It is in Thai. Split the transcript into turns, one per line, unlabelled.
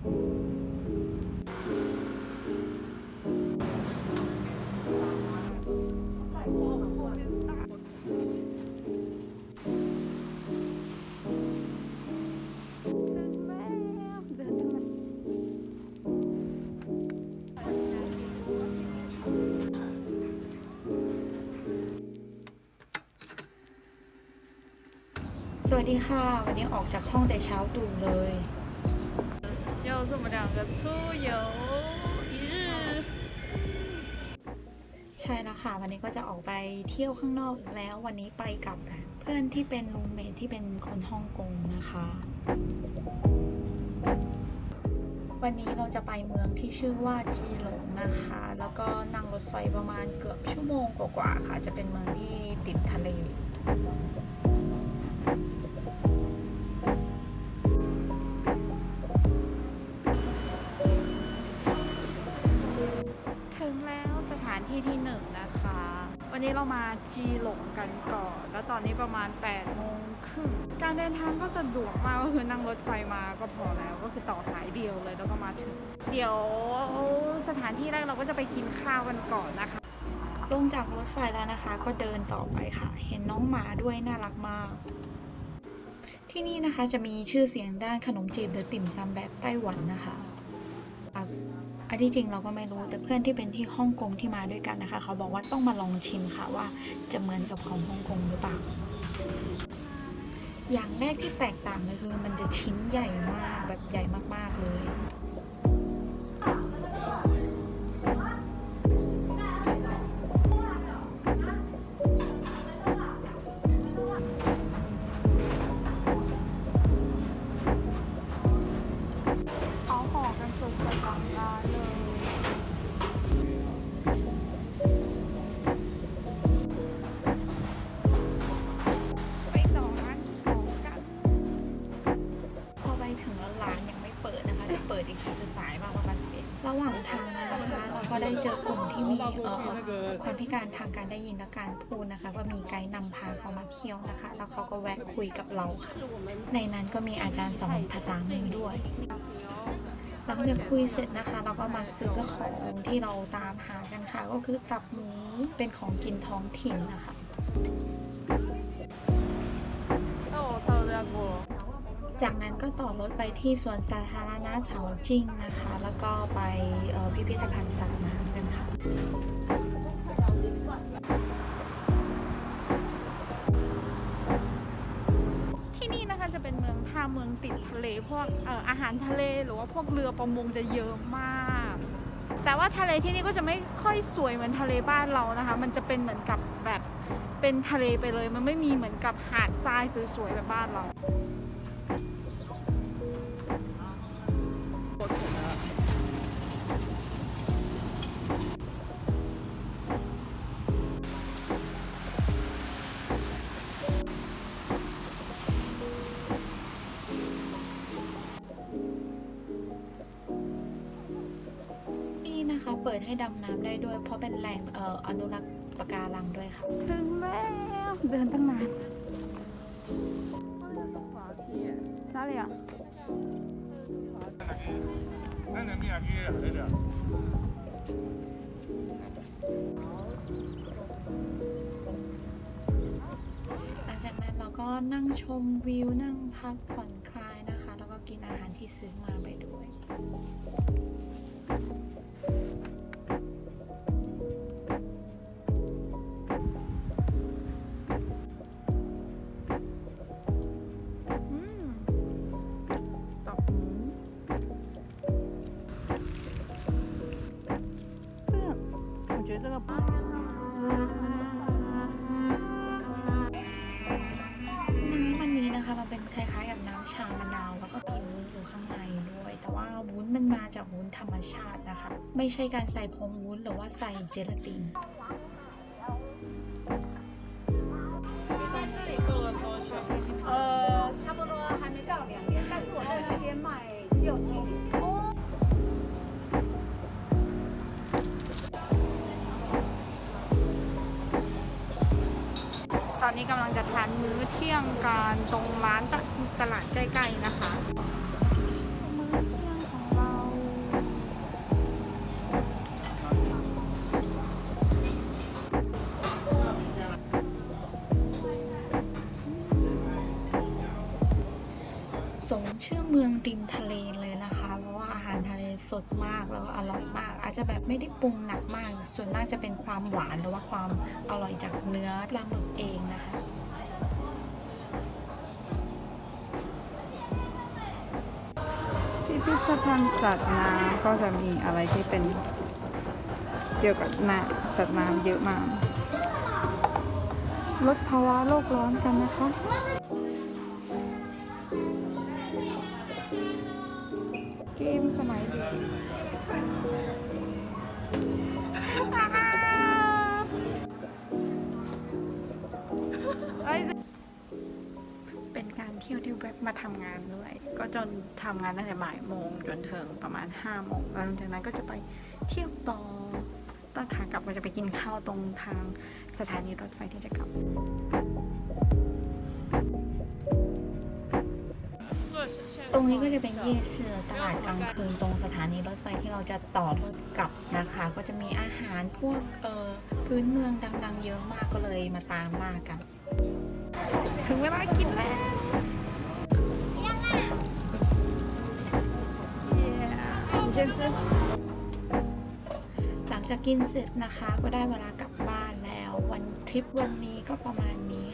สวัสดีค่ะวันนี้ออกจากห้องแต่เช้าตรู่เลย
又是我们两个出游一日
ใช่แล้วค่ะวันนี้ก็จะออกไปเที่ยวข้างนอกอีกแล้ววันนี้ไปกับเพื่อนที่เป็นรูมเมทที่เป็นคนฮ่องกงนะคะวันนี้เราจะไปเมืองที่ชื่อว่าจีหลงนะคะแล้วก็นั่งรถไฟประมาณเกือบชั่วโมงกว่าๆค่ะจะเป็นเมืองที่ติดทะเล
ถึงแล้วสถานที่ที่1นะคะวันนี้เรามาจีหลงกันก่อนแล้วตอนนี้ประมาณ8:30การเดินทางก็สะดวกมากก็คือนั่งรถไฟมาก็พอแล้วก็คือต่อสายเดียวเลยแล้วก็มาถึงเดี๋ยวสถานที่แรกเราก็จะไปกินข้าวกันก่อนนะคะ
ลงจากรถไฟแล้วนะคะก็เดินต่อไปค่ะเห็นน้องหมาด้วยน่ารักมากที่นี่นะคะจะมีชื่อเสียงด้านขนมจีบหรือติ่มซำแบบไต้หวันนะคะอันที่จริงเราก็ไม่รู้แต่เพื่อนที่เป็นที่ฮ่องกงที่มาด้วยกันนะคะเขาบอกว่าต้องมาลองชิมค่ะว่าจะเหมือนกับของฮ่องกงหรือเปล่าอย่างแรกที่แตกต่างเลยคือมันจะชิ้นใหญ่มากแบบใหญ่มากๆเลย
เขาห่อกันสดๆหลังร้านเลยไปต่อร้านที่2กัน
พอไปถึงแล้วร้านยังไม่เปิดนะคะจะเปิดอีกทีคือสายมากประมาณ11ระหว่างทางนะคะเราก็ได้เจอกลุ่มที่มีความพิการทางการได้ยินและการพูดนะคะก็มีไกด์นำพาเขามาเที่ยวนะคะแล้วเขาก็แวะคุยกับเราค่ะในนั้นก็มีอาจารย์สอนภาษามือด้วยหลังจากคุยเสร็จนะคะเราก็มาซื้อของที่เราตามหากันค่ะก็คือตับหมูเป็นของกินท้องถิ่นนะคะจากนั้นก็ต่อรถไปที่สวนสาธารณะเฉาจิ้งนะคะแล้วก็ไปพิพิธภัณฑ์สัตว์น้ำกันค่ะ
ที่นี่นะคะจะเป็นเมืองท่าเมืองติดทะเลพวกอาหารทะเลหรือว่าพวกเรือประมงจะเยอะมากแต่ว่าทะเลที่นี่ก็จะไม่ค่อยสวยเหมือนทะเลบ้านเรานะคะมันจะเป็นเหมือนกับแบบเป็นทะเลไปเลยมันไม่มีเหมือนกับหาดทรายสวยๆแบบบ้านเรา
ที่นี่นะคะเปิดให้ดำน้ำได้ด้วยเพราะเป็นแหล่งอนุรักษ์ปะการังด้วยค่ะ
ถึงแล้วเดินตั้งนาน哪里啊？
那能你也来点。
หลังจากนั้นเราก็นั่งชมวิวนั่งพักผ่อนคลายนะคะแล้วก็กินอาหารที่ซื้อมาไปด้วย
这个不
น้ำอันนี้นะคะมันเป็นคล้ายๆกับน้ำชามะนาวแล้วก็มีวุ้นอยู่ข้างในด้วยแต่ว่าวุ้นมันมาจากวุ้นธรรมชาตินะคะไม่ใช่การใส่ผงวุ้นหรือว่าใส่เจลาติน
差不多还没到2年，但是我在那边卖6、7年。
ตอนนี้กำลังจะทานมื้อเที่ยงกันตรงร้านตลาดใกล้ๆนะคะมื้อเที่ยงของเรา
สมชื่อเมืองริมทะเลเลยนะคะ เพราะว่าอาหารทะเลสดมากแล้วก็อร่อยมาก อาจจะแบบไม่ได้ปรุงหนักมาก ส่วนมากจะเป็นความหวานหรือว่าความอร่อยจากเนื้อปลาหมึกเองนะคะ
พิพิธภัณฑ์สัตว์น้ำก็จะมีอะไรที่เป็นเกี่ยวกับสัตว์น้ำเยอะมาก ลดภาวะโลกร้อนกันนะคะ เกมสมัยเด็กเป็นการเที่ยวที่แวะมาทำงานด้วย ก็จนทำงานตั้งแต่บ่ายโมงจนถึงประมาณ5 โมงแล้วหลังจากนั้นก็จะไปเที่ยวต่อตอนขากลับก็จะไปกินข้าวตรงทางสถานีรถไฟที่จะกลับ
ตรงนี้ก็จะเป็นเย่ชื่อตลาดกลางคืนตรงสถานีรถไฟที่เราจะต่อรถกลับนะคะ ก็จะมีอาหารพวกพื้นเมืองดังๆเยอะมากก็เลยมาตามล่ากัน
ถึงเวลากินแล้ว
หลังจากกินเสร็จนะคะก็ได้เวลากลับบ้านแล้วทริปวันนี้ก็ประมาณนี้